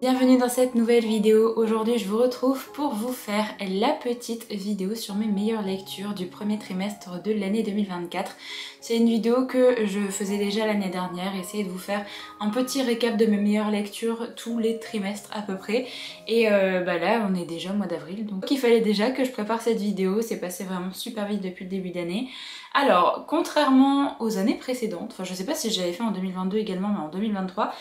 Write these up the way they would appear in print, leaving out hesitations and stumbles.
Bienvenue dans cette nouvelle vidéo. Aujourd'hui je vous retrouve pour vous faire la petite vidéo sur mes meilleures lectures du premier trimestre de l'année 2024. C'est une vidéo que je faisais déjà l'année dernière, essayer de vous faire un petit récap de mes meilleures lectures tous les trimestres à peu près. Et là on est déjà au mois d'avril, donc il fallait déjà que je prépare cette vidéo, c'est passé vraiment super vite depuis le début d'année. Alors, contrairement aux années précédentes, enfin je sais pas si j'avais fait en 2022 également, mais en 2023,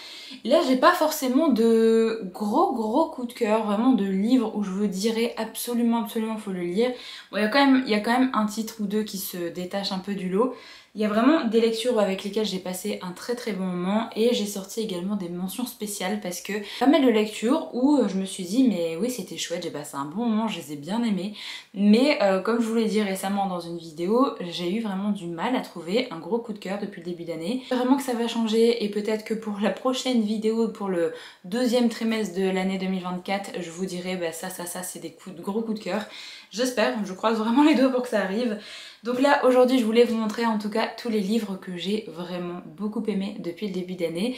là j'ai pas forcément de gros coups de cœur, vraiment de livres où je vous dirais absolument faut le lire. Bon, il y a quand même un titre ou deux qui se détachent un peu du lot. Il y a vraiment des lectures avec lesquelles j'ai passé un très bon moment et j'ai sorti également des mentions spéciales parce que pas mal de lectures où je me suis dit mais oui c'était chouette, j'ai passé un bon moment, je les ai bien aimées, mais comme je vous l'ai dit récemment dans une vidéo, j'ai eu vraiment du mal à trouver un gros coup de cœur depuis le début d'année. Vraiment que ça va changer et peut-être que pour la prochaine vidéo, pour le deuxième trimestre de l'année 2024, je vous dirai bah ça c'est des gros coups de cœur. J'espère, je croise vraiment les doigts pour que ça arrive. Donc là aujourd'hui je voulais vous montrer en tout cas tous les livres que j'ai vraiment beaucoup aimés depuis le début d'année.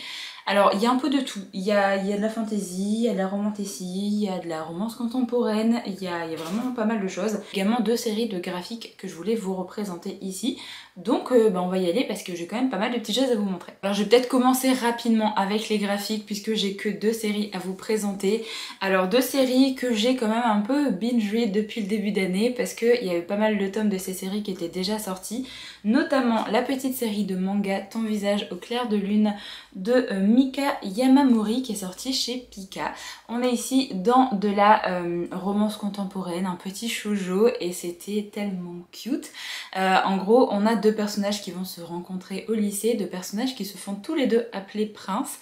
Alors il y a un peu de tout, il y a de la fantasy, il y a de la romantasy, il y a de la romance contemporaine, il y a vraiment pas mal de choses. Également deux séries de graphiques que je voulais vous représenter ici. Donc on va y aller parce que j'ai quand même pas mal de petites choses à vous montrer. Alors je vais peut-être commencer rapidement avec les graphiques puisque j'ai que deux séries à vous présenter. Alors deux séries que j'ai quand même un peu binge-read depuis le début d'année parce qu'il y avait pas mal de tomes de ces séries qui étaient déjà sortis. Notamment la petite série de manga Ton visage au clair de lune de Mika Yamamori qui est sortie chez Pika. On est ici dans de la romance contemporaine, un petit shoujo et c'était tellement cute. En gros on a deux personnages qui vont se rencontrer au lycée, deux personnages qui se font tous les deux appeler Prince,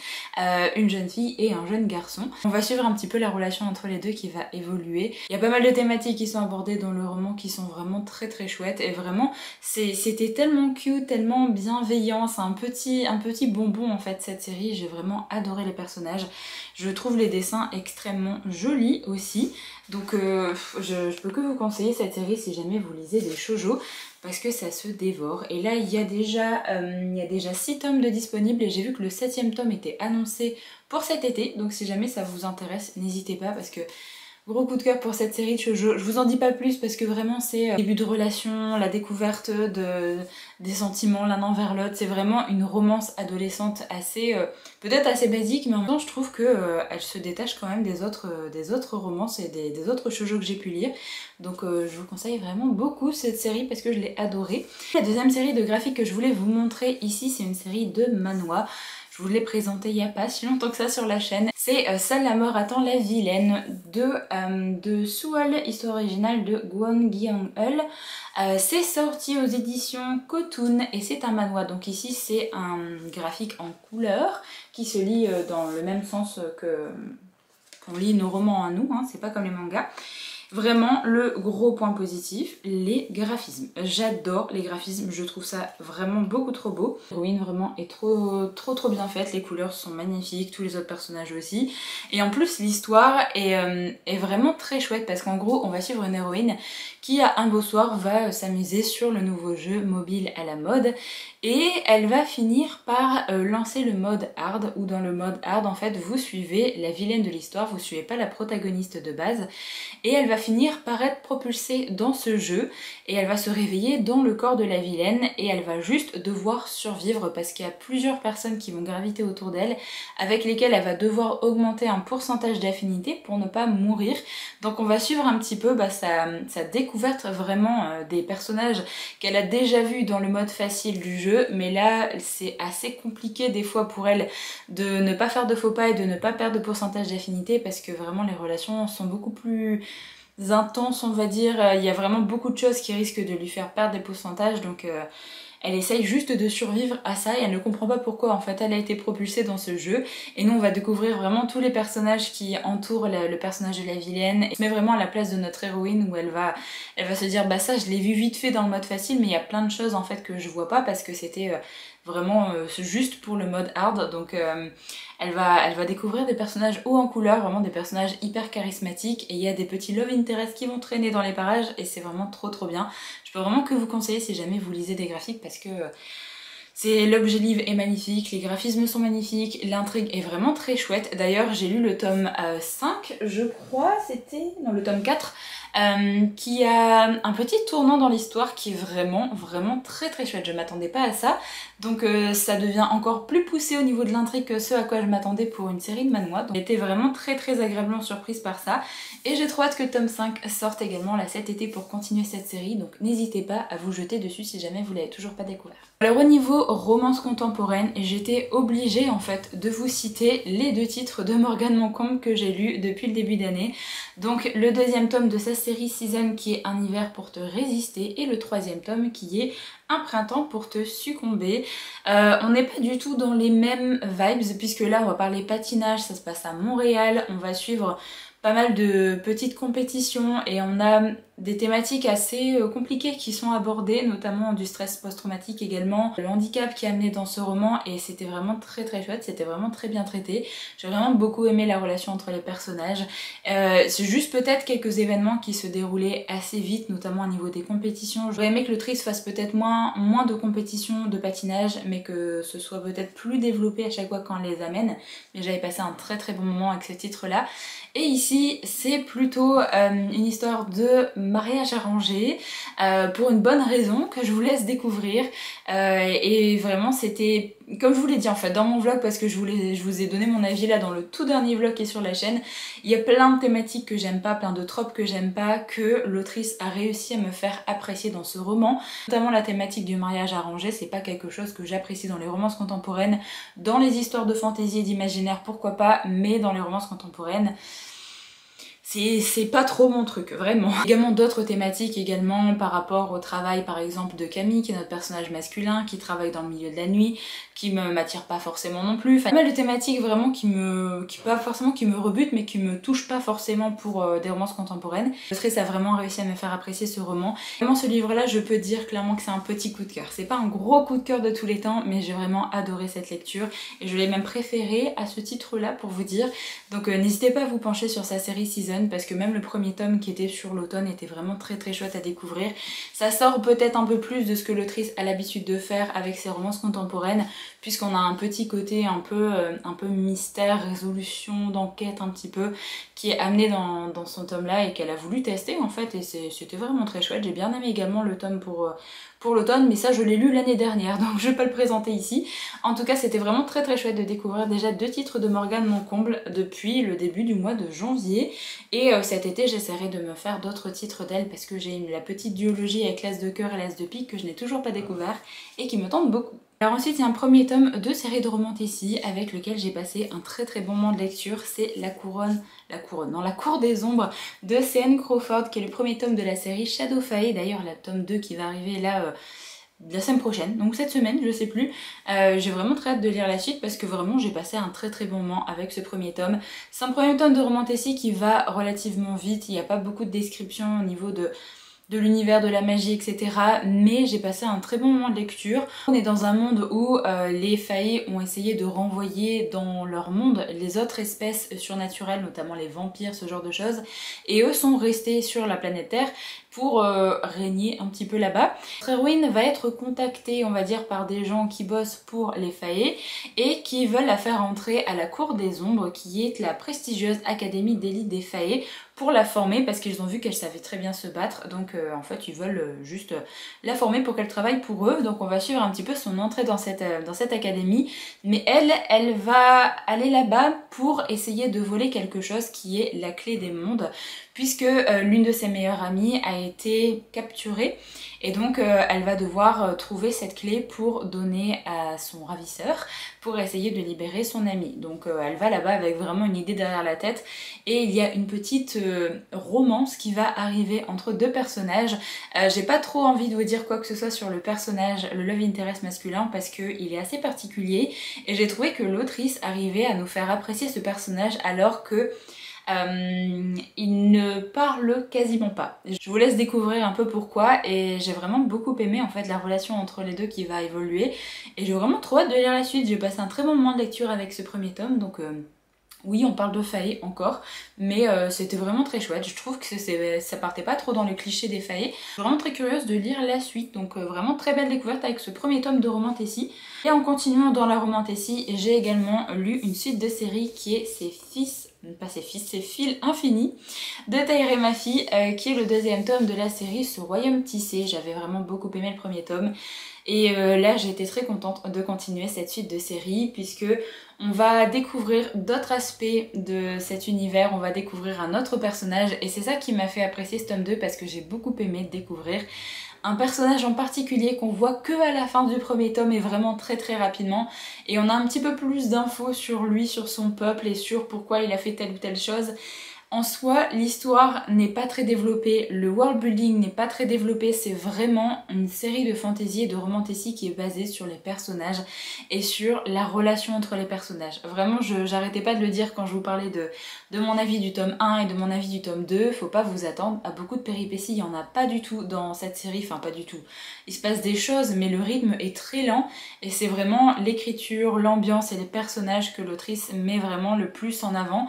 une jeune fille et un jeune garçon. On va suivre un petit peu la relation entre les deux qui va évoluer. Il y a pas mal de thématiques qui sont abordées dans le roman qui sont vraiment très chouettes et vraiment c'était tellement cute, tellement bienveillant, c'est un petit bonbon en fait cette série, j'ai vraiment adoré les personnages. Je trouve les dessins extrêmement jolis aussi, donc je peux que vous conseiller cette série si jamais vous lisez des shoujo parce que ça se dévore. Et là il y a déjà 6 tomes de disponibles et j'ai vu que le 7e tome était annoncé pour cet été, donc si jamais ça vous intéresse n'hésitez pas parce que gros coup de cœur pour cette série de shoujo. Je vous en dis pas plus parce que vraiment c'est le début de relation, la découverte des sentiments l'un envers l'autre. C'est vraiment une romance adolescente assez, peut-être assez basique, mais en même temps je trouve que elle se détache quand même des autres romances et des autres shoujo que j'ai pu lire. Donc je vous conseille vraiment beaucoup cette série parce que je l'ai adorée. La deuxième série de graphiques que je voulais vous montrer ici, c'est une série de manhwa. Je vous l'ai présenté il n'y a pas si longtemps que ça sur la chaîne. C'est Seule la mort attend la vilaine de Suol, histoire originale de Kwon Gyang-eul. C'est sorti aux éditions Kotun et c'est un manhwa. Donc ici c'est un graphique en couleur qui se lit dans le même sens que qu'on lit nos romans à nous, hein, c'est pas comme les mangas. Vraiment, le gros point positif, les graphismes. J'adore les graphismes, je trouve ça vraiment beaucoup trop beau. L'héroïne vraiment est trop bien faite, les couleurs sont magnifiques, tous les autres personnages aussi. Et en plus, l'histoire est vraiment très chouette parce qu'en gros, on va suivre une héroïne qui, à un beau soir, va s'amuser sur le nouveau jeu mobile à la mode. Et elle va finir par lancer le mode hard, où dans le mode hard, en fait, vous suivez la vilaine de l'histoire, vous suivez pas la protagoniste de base, et elle va finir par être propulsée dans ce jeu, et elle va se réveiller dans le corps de la vilaine, et elle va juste devoir survivre, parce qu'il y a plusieurs personnes qui vont graviter autour d'elle, avec lesquelles elle va devoir augmenter un pourcentage d'affinité pour ne pas mourir. Donc on va suivre un petit peu sa découverte vraiment des personnages qu'elle a déjà vus dans le mode facile du jeu, mais là c'est assez compliqué des fois pour elle de ne pas faire de faux pas et de ne pas perdre de pourcentage d'affinité parce que vraiment les relations sont beaucoup plus intenses on va dire, il y a vraiment beaucoup de choses qui risquent de lui faire perdre des pourcentages donc elle essaye juste de survivre à ça et elle ne comprend pas pourquoi en fait elle a été propulsée dans ce jeu. Et nous on va découvrir vraiment tous les personnages qui entourent le personnage de la vilaine. Et se met vraiment à la place de notre héroïne où elle va se dire bah ça je l'ai vu vite fait dans le mode facile mais il y a plein de choses en fait que je vois pas parce que c'était vraiment juste pour le mode hard. Donc elle va découvrir des personnages hauts en couleur, vraiment des personnages hyper charismatiques et il y a des petits love interest qui vont traîner dans les parages et c'est vraiment trop bien. Je peux vraiment que vous conseiller si jamais vous lisez des graphiques parce que L'objet livre est magnifique, les graphismes sont magnifiques, l'intrigue est vraiment très chouette. D'ailleurs j'ai lu le tome 5 je crois, non le tome 4, qui a un petit tournant dans l'histoire qui est vraiment très chouette. Je m'attendais pas à ça, donc ça devient encore plus poussé au niveau de l'intrigue que ce à quoi je m'attendais pour une série de manhwa. Donc j'étais vraiment très agréablement surprise par ça, et j'ai trop hâte que le tome 5 sorte également là cet été pour continuer cette série, donc n'hésitez pas à vous jeter dessus si jamais vous l'avez toujours pas découvert. Alors au niveau romance contemporaine, j'étais obligée en fait de vous citer les 2 titres de Morgane Moncombe que j'ai lus depuis le début d'année. Donc le 2e tome de sa série Season qui est Un hiver pour te résister, et le 3e tome qui est Un printemps pour te succomber. On n'est pas du tout dans les mêmes vibes puisque là on va parler patinage, ça se passe à Montréal, on va suivre pas mal de petites compétitions et on a des thématiques assez compliquées qui sont abordées, notamment du stress post-traumatique également, le handicap qui est amené dans ce roman, et c'était vraiment très chouette, c'était vraiment très bien traité. J'ai vraiment beaucoup aimé la relation entre les personnages. C'est juste peut-être quelques événements qui se déroulaient assez vite, notamment au niveau des compétitions. J'aurais aimé que l'autrice fasse peut-être moins de compétitions de patinage, mais que ce soit peut-être plus développé à chaque fois quand on les amène. Mais j'avais passé un très bon moment avec ce titre-là. Et ici, c'est plutôt une histoire de mariage arrangé, pour une bonne raison que je vous laisse découvrir. Et vraiment, c'était, comme je vous l'ai dit en fait dans mon vlog, parce que je vous ai donné mon avis là dans le tout dernier vlog qui est sur la chaîne, il y a plein de thématiques que j'aime pas, plein de tropes que j'aime pas, que l'autrice a réussi à me faire apprécier dans ce roman. Notamment la thématique du mariage arrangé, c'est pas quelque chose que j'apprécie dans les romances contemporaines. Dans les histoires de fantaisie et d'imaginaire, pourquoi pas, mais dans les romances contemporaines, c'est pas trop mon truc, vraiment. Également d'autres thématiques également par rapport au travail par exemple de Camille, qui est notre personnage masculin, qui travaille dans le milieu de la nuit, qui m'attire pas forcément non plus. Enfin, pas mal de thématiques vraiment qui pas forcément qui me rebutent, mais qui me touchent pas forcément pour des romances contemporaines. L'autrice a vraiment réussi à me faire apprécier ce roman. Vraiment ce livre-là, je peux dire clairement que c'est un petit coup de cœur. C'est pas un gros coup de cœur de tous les temps, mais j'ai vraiment adoré cette lecture et je l'ai même préférée à ce titre-là pour vous dire. Donc n'hésitez pas à vous pencher sur sa série Season, parce que même le premier tome qui était sur l'automne était vraiment très chouette à découvrir. Ça sort peut-être un peu plus de ce que l'autrice a l'habitude de faire avec ses romances contemporaines, puisqu'on a un petit côté un peu mystère, résolution, d'enquête un petit peu, qui est amené dans son tome là et qu'elle a voulu tester en fait, et c'était vraiment très chouette. J'ai bien aimé également le tome pour l'automne, mais ça je l'ai lu l'année dernière, donc je vais pas le présenter ici. En tout cas c'était vraiment très chouette de découvrir déjà 2 titres de Morgane Moncombe depuis le début du mois de janvier, et cet été j'essaierai de me faire d'autres titres d'elle, parce que j'ai la petite duologie avec l'As de cœur et l'As de pique que je n'ai toujours pas découvert et qui me tente beaucoup. Alors ensuite il y a un premier tome de série de romantécie avec lequel j'ai passé un très bon moment de lecture, c'est La Cour des Ombres de C.N. Crawford, qui est le premier tome de la série Shadow Fae. D'ailleurs la tome 2 qui va arriver là la semaine prochaine, donc cette semaine, je sais plus. J'ai vraiment très hâte de lire la suite parce que vraiment j'ai passé un très bon moment avec ce premier tome. C'est un premier tome de romantécie qui va relativement vite, il n'y a pas beaucoup de descriptions au niveau de l'univers de la magie, etc. Mais j'ai passé un très bon moment de lecture. On est dans un monde où les Fae ont essayé de renvoyer dans leur monde les autres espèces surnaturelles, notamment les vampires, ce genre de choses. Et eux sont restés sur la planète Terre pour régner un petit peu là-bas. Notre héroïne va être contactée, on va dire, par des gens qui bossent pour les Fae et qui veulent la faire entrer à la Cour des Ombres, qui est la prestigieuse académie d'élite des Fae, pour la former parce qu'ils ont vu qu'elle savait très bien se battre. Donc en fait ils veulent juste la former pour qu'elle travaille pour eux. Donc on va suivre un petit peu son entrée dans cette académie. Mais elle va aller là-bas pour essayer de voler quelque chose qui est la clé des mondes, puisque l'une de ses meilleures amies a été capturée, et donc elle va devoir trouver cette clé pour donner à son ravisseur, pour essayer de libérer son amie. Donc elle va là-bas avec vraiment une idée derrière la tête, et il y a une petite romance qui va arriver entre 2 personnages. J'ai pas trop envie de vous dire quoi que ce soit sur le personnage, le love interest masculin, parce qu'il est assez particulier, et j'ai trouvé que l'autrice arrivait à nous faire apprécier ce personnage alors que il ne parle quasiment pas. Je vous laisse découvrir un peu pourquoi, et j'ai vraiment beaucoup aimé en fait la relation entre les deux qui va évoluer, et j'ai vraiment trop hâte de lire la suite. J'ai passé un très bon moment de lecture avec ce premier tome, donc Oui, on parle de failles encore, mais c'était vraiment très chouette. Je trouve que ça partait pas trop dans le cliché des failles. Je suis vraiment très curieuse de lire la suite, donc vraiment très belle découverte avec ce premier tome de Romantessi. Et en continuant dans la Romantessi, j'ai également lu une suite de série qui est Ses fils infinis de Tahereh Mafi, qui est le deuxième tome de la série Ce Royaume Tissé. J'avais vraiment beaucoup aimé le premier tome. Et là j'ai été très contente de continuer cette suite de série puisque on va découvrir d'autres aspects de cet univers, on va découvrir un autre personnage et c'est ça qui m'a fait apprécier ce tome 2 parce que j'ai beaucoup aimé découvrir un personnage en particulier qu'on voit que à la fin du premier tome et vraiment très rapidement et on a un petit peu plus d'infos sur lui, sur son peuple et sur pourquoi il a fait telle ou telle chose. En soi, l'histoire n'est pas très développée, le world building n'est pas très développé, c'est vraiment une série de fantasy et de romantessi qui est basée sur les personnages et sur la relation entre les personnages. Vraiment, j'arrêtais pas de le dire quand je vous parlais de mon avis du tome 1 et de mon avis du tome 2, faut pas vous attendre à beaucoup de péripéties, il y en a pas du tout dans cette série, enfin pas du tout. Il se passe des choses, mais le rythme est très lent et c'est vraiment l'écriture, l'ambiance et les personnages que l'autrice met vraiment le plus en avant.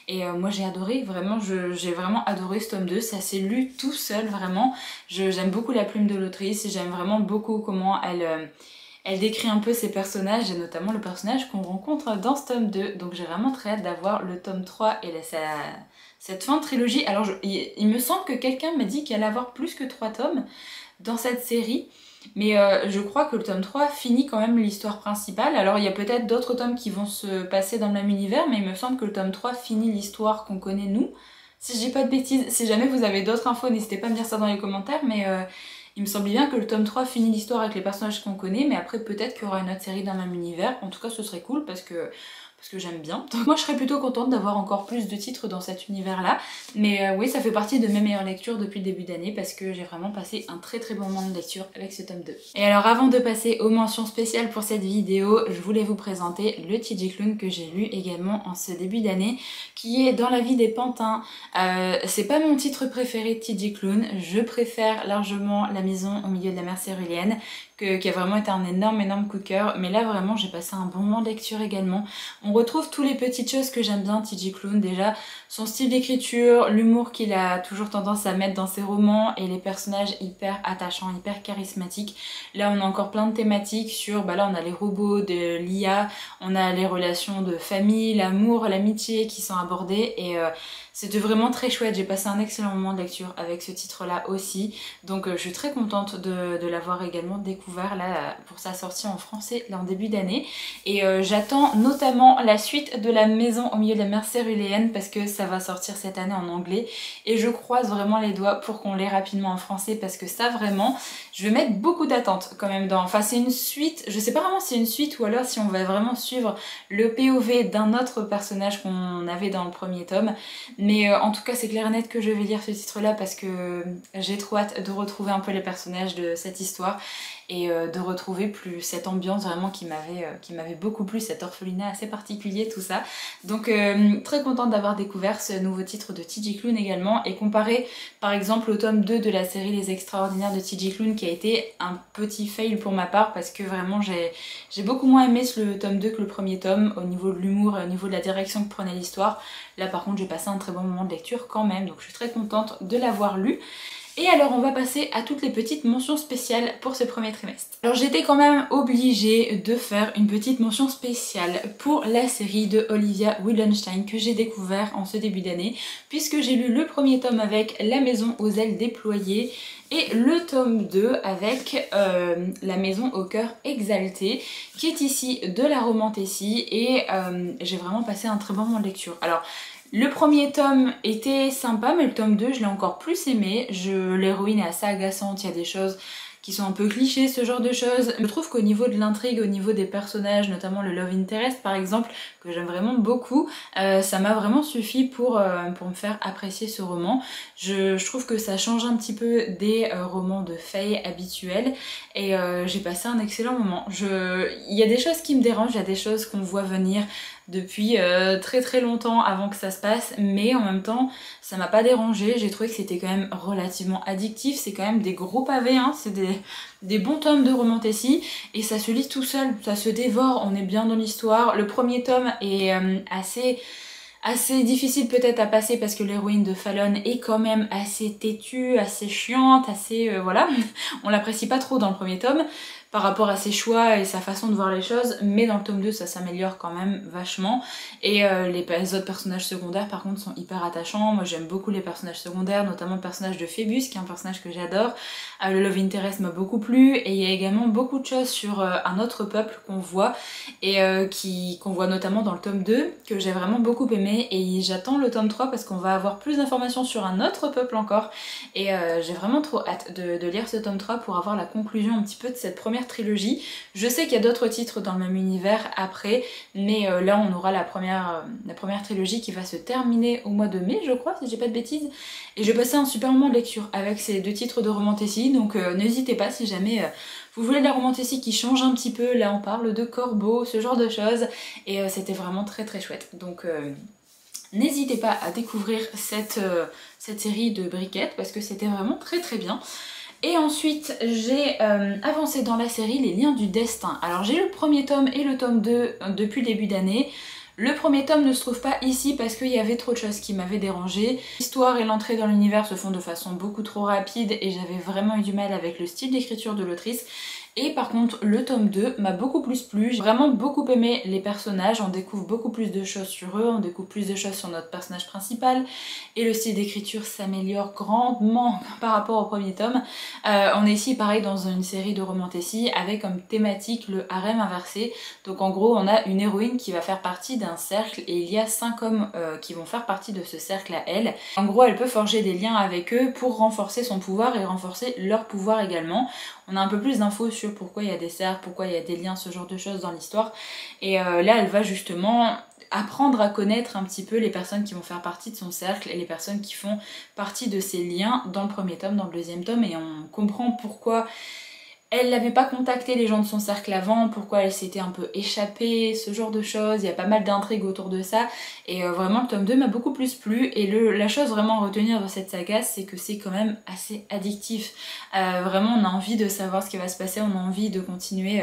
Et moi j'ai adoré, vraiment, j'ai vraiment adoré ce tome 2, ça s'est lu tout seul vraiment. J'aime beaucoup la plume de l'autrice, j'aime vraiment beaucoup comment elle décrit un peu ses personnages et notamment le personnage qu'on rencontre dans ce tome 2. Donc j'ai vraiment très hâte d'avoir le tome 3 et cette fin de trilogie. Alors il me semble que quelqu'un m'a dit qu'il allait avoir plus que 3 tomes dans cette série. Mais je crois que le tome 3 finit quand même l'histoire principale. Alors il y a peut-être d'autres tomes qui vont se passer dans le même univers, mais il me semble que le tome 3 finit l'histoire qu'on connaît nous. Si je dis pas de bêtises, si jamais vous avez d'autres infos, n'hésitez pas à me dire ça dans les commentaires, mais il me semble bien que le tome 3 finit l'histoire avec les personnages qu'on connaît, mais après peut-être qu'il y aura une autre série dans le même univers. En tout cas ce serait cool parce que j'aime bien. Donc moi je serais plutôt contente d'avoir encore plus de titres dans cet univers là. Mais oui, ça fait partie de mes meilleures lectures depuis le début d'année parce que j'ai vraiment passé un très bon moment de lecture avec ce tome 2. Et alors avant de passer aux mentions spéciales pour cette vidéo, je voulais vous présenter le TJ Klune que j'ai lu également en ce début d'année, qui est Dans la vie des pantins. C'est pas mon titre préféré de TJ Klune, je préfère largement La maison au milieu de la mer céruléenne, qui a vraiment été un énorme coup de cœur, mais là vraiment j'ai passé un bon moment de lecture également. On retrouve toutes les petites choses que j'aime bien TJ Klune, déjà son style d'écriture, l'humour qu'il a toujours tendance à mettre dans ses romans et les personnages hyper attachants, hyper charismatiques. Là on a encore plein de thématiques sur, là on a les robots, de l'IA, on a les relations de famille, l'amour, l'amitié qui sont abordées et c'était vraiment très chouette, j'ai passé un excellent moment de lecture avec ce titre-là aussi, donc je suis très contente de l'avoir également découvert là pour sa sortie en français là en début d'année. Et j'attends notamment la suite de La maison au milieu de la mer céruléenne parce que ça va sortir cette année en anglais et je croise vraiment les doigts pour qu'on l'ait rapidement en français parce que ça vraiment, je vais mettre beaucoup d'attentes quand même dans... Enfin c'est une suite, je sais pas vraiment si c'est une suite ou alors si on va vraiment suivre le POV d'un autre personnage qu'on avait dans le premier tome. Mais en tout cas c'est clair et net que je vais lire ce titre là parce que j'ai trop hâte de retrouver un peu les personnages de cette histoire et de retrouver plus cette ambiance vraiment qui m'avait beaucoup plu, cet orphelinat assez particulier, tout ça. Donc très contente d'avoir découvert ce nouveau titre de TJ Klune également et comparé par exemple au tome 2 de la série Les Extraordinaires de TJ Klune qui a été un petit fail pour ma part parce que vraiment j'ai beaucoup moins aimé le tome 2 que le premier tome au niveau de l'humour et au niveau de la direction que prenait l'histoire. Là par contre j'ai passé un très bon moment de lecture quand même, donc je suis très contente de l'avoir lu. Et alors on va passer à toutes les petites mentions spéciales pour ce premier trimestre. Alors j'étais quand même obligée de faire une petite mention spéciale pour la série de Olivia Wildenstein que j'ai découvert en ce début d'année, puisque j'ai lu le premier tome avec La maison aux ailes déployées et le tome 2 avec La maison au cœur exalté, qui est ici de la romantessi et j'ai vraiment passé un très bon moment de lecture. Alors le premier tome était sympa, mais le tome 2, je l'ai encore plus aimé. L'héroïne est assez agaçante, il y a des choses qui sont un peu clichés, ce genre de choses. Je trouve qu'au niveau de l'intrigue, au niveau des personnages, notamment le love interest par exemple, que j'aime vraiment beaucoup, ça m'a vraiment suffi pour me faire apprécier ce roman. Je trouve que ça change un petit peu des romans de fae habituels et j'ai passé un excellent moment. Il y a des choses qui me dérangent, il y a des choses qu'on voit venir depuis très longtemps avant que ça se passe, mais en même temps ça m'a pas dérangé, j'ai trouvé que c'était quand même relativement addictif, c'est quand même des gros pavés, hein, c'est des bons tomes de romantessi et ça se lit tout seul, ça se dévore, on est bien dans l'histoire. Le premier tome est assez assez difficile peut-être à passer parce que l'héroïne de Fallon est quand même assez têtue, assez chiante, assez... voilà, on l'apprécie pas trop dans le premier tome par rapport à ses choix et sa façon de voir les choses, mais dans le tome 2 ça s'améliore quand même vachement. Et les autres personnages secondaires par contre sont hyper attachants. Moi j'aime beaucoup les personnages secondaires, notamment le personnage de Phébus qui est un personnage que j'adore. Le Love Interest m'a beaucoup plu, et il y a également beaucoup de choses sur un autre peuple qu'on voit, et qu'on voit notamment dans le tome 2, que j'ai vraiment beaucoup aimé, et j'attends le tome 3 parce qu'on va avoir plus d'informations sur un autre peuple encore, et j'ai vraiment trop hâte de lire ce tome 3 pour avoir la conclusion un petit peu de cette première trilogie. Je sais qu'il y a d'autres titres dans le même univers après, mais là on aura la première trilogie qui va se terminer au mois de mai je crois, si j'ai pas de bêtises, et je vais passer un super moment de lecture avec ces 2 titres de romantasy, donc n'hésitez pas si jamais vous voulez de la romantasy qui change un petit peu. Là on parle de corbeaux, ce genre de choses, et c'était vraiment très très chouette, donc n'hésitez pas à découvrir cette série de briquettes parce que c'était vraiment très très bien. Et ensuite j'ai avancé dans la série Les Liens du Destin. Alors j'ai le premier tome et le tome 2 depuis le début d'année. Le premier tome ne se trouve pas ici parce qu'il y avait trop de choses qui m'avaient dérangée. L'histoire et l'entrée dans l'univers se font de façon beaucoup trop rapide et j'avais vraiment eu du mal avec le style d'écriture de l'autrice. Et par contre le tome 2 m'a beaucoup plus plu, j'ai vraiment beaucoup aimé les personnages, on découvre beaucoup plus de choses sur eux, on découvre plus de choses sur notre personnage principal, et le style d'écriture s'améliore grandement par rapport au premier tome. On est ici pareil dans une série de romantasy avec comme thématique le harem inversé, donc en gros on a une héroïne qui va faire partie d'un cercle et il y a 5 hommes qui vont faire partie de ce cercle à elle. En gros elle peut forger des liens avec eux pour renforcer son pouvoir et renforcer leur pouvoir également. On a un peu plus d'infos sur pourquoi il y a des cercles, pourquoi il y a des liens, ce genre de choses dans l'histoire. Et là, elle va justement apprendre à connaître un petit peu les personnes qui vont faire partie de son cercle et les personnes qui font partie de ces liens dans le premier tome, dans le deuxième tome. Et on comprend pourquoi elle n'avait pas contacté les gens de son cercle avant, pourquoi elle s'était un peu échappée, ce genre de choses. Il y a pas mal d'intrigues autour de ça. Et vraiment le tome 2 m'a beaucoup plus plu. Et la chose vraiment à retenir dans cette saga, c'est que c'est quand même assez addictif. Vraiment on a envie de savoir ce qui va se passer, on a envie de continuer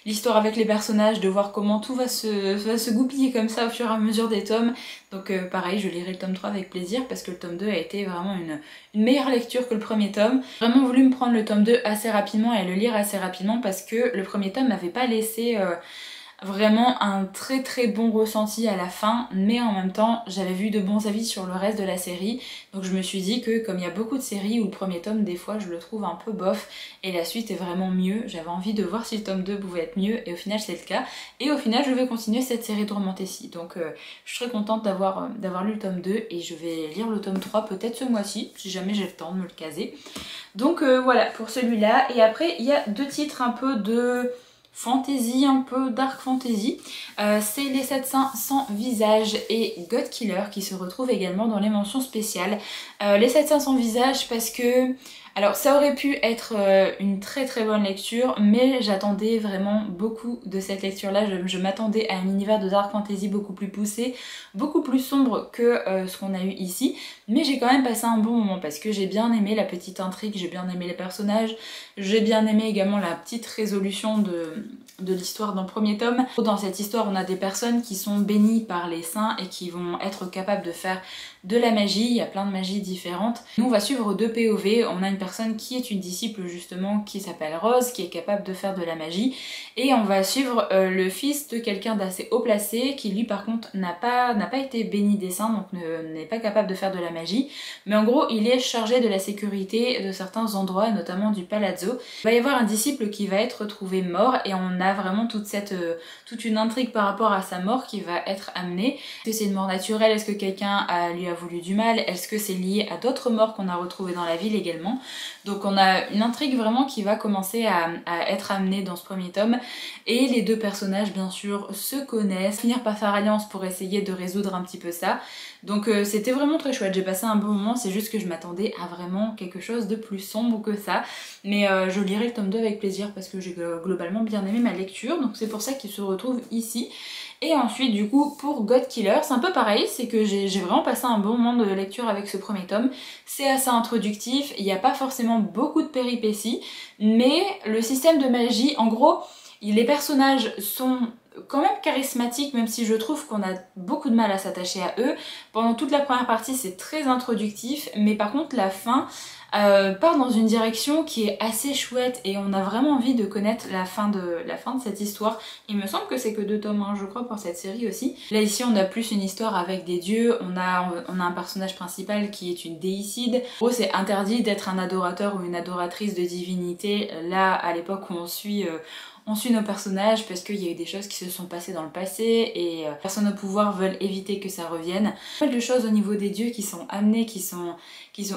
l'histoire avec les personnages, de voir comment tout va se goupiller comme ça au fur et à mesure des tomes. Donc pareil, je lirai le tome 3 avec plaisir parce que le tome 2 a été vraiment une meilleure lecture que le premier tome. J'ai vraiment voulu me prendre le tome 2 assez rapidement et le lire assez rapidement parce que le premier tome m'avait pas laissé vraiment un très très bon ressenti à la fin, mais en même temps j'avais vu de bons avis sur le reste de la série, donc je me suis dit que comme il y a beaucoup de séries où le premier tome des fois je le trouve un peu bof et la suite est vraiment mieux, j'avais envie de voir si le tome 2 pouvait être mieux, et au final c'est le cas, et au final je vais continuer cette série de romantasy, donc je suis très contente d'avoir lu le tome 2 et je vais lire le tome 3 peut-être ce mois-ci, si jamais j'ai le temps de me le caser. Donc voilà pour celui-là, et après il y a 2 titres un peu de fantasy, un peu dark fantasy, c'est Les 7 Saints sans visage et God Killer qui se retrouvent également dans les mentions spéciales. Les 7 Saints sans visage parce que, alors ça aurait pu être une très très bonne lecture, mais j'attendais vraiment beaucoup de cette lecture là, je m'attendais à un univers de dark fantasy beaucoup plus poussé, beaucoup plus sombre que ce qu'on a eu ici, mais j'ai quand même passé un bon moment parce que j'ai bien aimé la petite intrigue, j'ai bien aimé les personnages, j'ai bien aimé également la petite résolution de l'histoire dans le premier tome. Dans cette histoire on a des personnes qui sont bénies par les saints et qui vont être capables de faire de la magie, il y a plein de magies différentes. Nous on va suivre 2 POV, on a une personne qui est une disciple justement qui s'appelle Rose, qui est capable de faire de la magie, et on va suivre le fils de quelqu'un d'assez haut placé qui lui par contre n'a pas été béni des saints, donc n'est pas capable de faire de la magie, mais en gros il est chargé de la sécurité de certains endroits, notamment du palazzo. Il va y avoir un disciple qui va être retrouvé mort et on a vraiment toute une intrigue par rapport à sa mort qui va être amenée. Est-ce que c'est une mort naturelle? Est-ce que quelqu'un lui a voulu du mal? Est-ce que c'est lié à d'autres morts qu'on a retrouvées dans la ville également? Donc on a une intrigue vraiment qui va commencer à être amenée dans ce premier tome, et les 2 personnages bien sûr se connaissent, finir par faire alliance pour essayer de résoudre un petit peu ça. Donc c'était vraiment très chouette, j'ai passé un bon moment, c'est juste que je m'attendais à vraiment quelque chose de plus sombre que ça, mais je lirai le tome 2 avec plaisir parce que j'ai globalement bien aimé ma lecture, donc c'est pour ça qu'il se retrouve ici. Et ensuite du coup pour God Killer c'est un peu pareil, c'est que j'ai vraiment passé un bon moment de lecture avec ce premier tome, c'est assez introductif, il n'y a pas forcément beaucoup de péripéties, mais le système de magie, en gros les personnages sont quand même charismatiques, même si je trouve qu'on a beaucoup de mal à s'attacher à eux. Pendant toute la première partie c'est très introductif, mais par contre la fin part dans une direction qui est assez chouette et on a vraiment envie de connaître la fin de cette histoire. Il me semble que c'est que 2 tomes, hein, je crois, pour cette série aussi. Là ici on a plus une histoire avec des dieux, on a un personnage principal qui est une déicide. En gros c'est interdit d'être un adorateur ou une adoratrice de divinité, là à l'époque où on suit nos personnages parce qu'il y a eu des choses qui se sont passées dans le passé et personnes au pouvoir veulent éviter que ça revienne. Pas mal de choses au niveau des dieux qui sont amenées, qui sont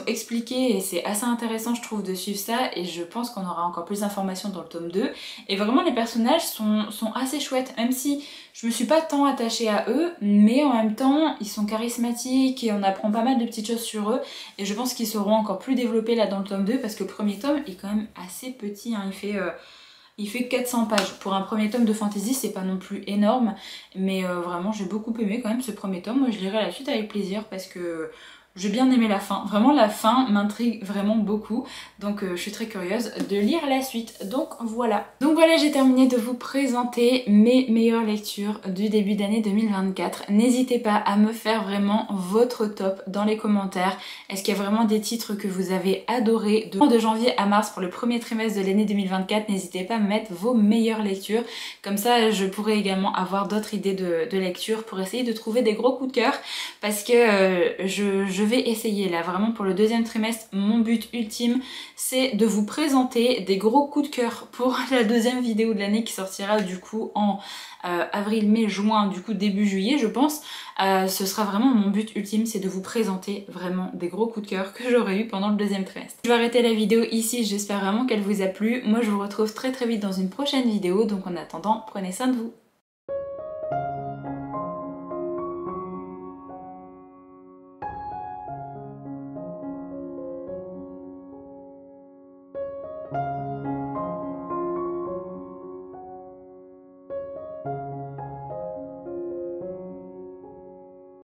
expliquées et c'est assez intéressant je trouve de suivre ça et je pense qu'on aura encore plus d'informations dans le tome 2. Et vraiment les personnages sont assez chouettes, même si je me suis pas tant attachée à eux, mais en même temps ils sont charismatiques et on apprend pas mal de petites choses sur eux et je pense qu'ils seront encore plus développés là dans le tome 2 parce que le premier tome est quand même assez petit, hein. Il fait 400 pages. Pour un premier tome de fantasy, c'est pas non plus énorme, mais vraiment j'ai beaucoup aimé quand même ce premier tome. Moi je lirai la suite avec plaisir parce que j'ai bien aimé la fin. Vraiment la fin m'intrigue vraiment beaucoup, donc je suis très curieuse de lire la suite. Donc voilà. J'ai terminé de vous présenter mes meilleures lectures du début d'année 2024. N'hésitez pas à me faire vraiment votre top dans les commentaires. Est-ce qu'il y a vraiment des titres que vous avez adorés de janvier à mars pour le premier trimestre de l'année 2024? N'hésitez pas à me mettre vos meilleures lectures. Comme ça, je pourrais également avoir d'autres idées de lecture pour essayer de trouver des gros coups de cœur parce que je vais essayer là vraiment pour le deuxième trimestre. Mon but ultime c'est de vous présenter des gros coups de cœur pour la deuxième vidéo de l'année qui sortira du coup en avril, mai, juin, du coup début juillet je pense. Ce sera vraiment mon but ultime, c'est de vous présenter vraiment des gros coups de cœur que j'aurais eu pendant le deuxième trimestre. Je vais arrêter la vidéo ici, j'espère vraiment qu'elle vous a plu. Moi je vous retrouve très vite dans une prochaine vidéo, donc en attendant prenez soin de vous.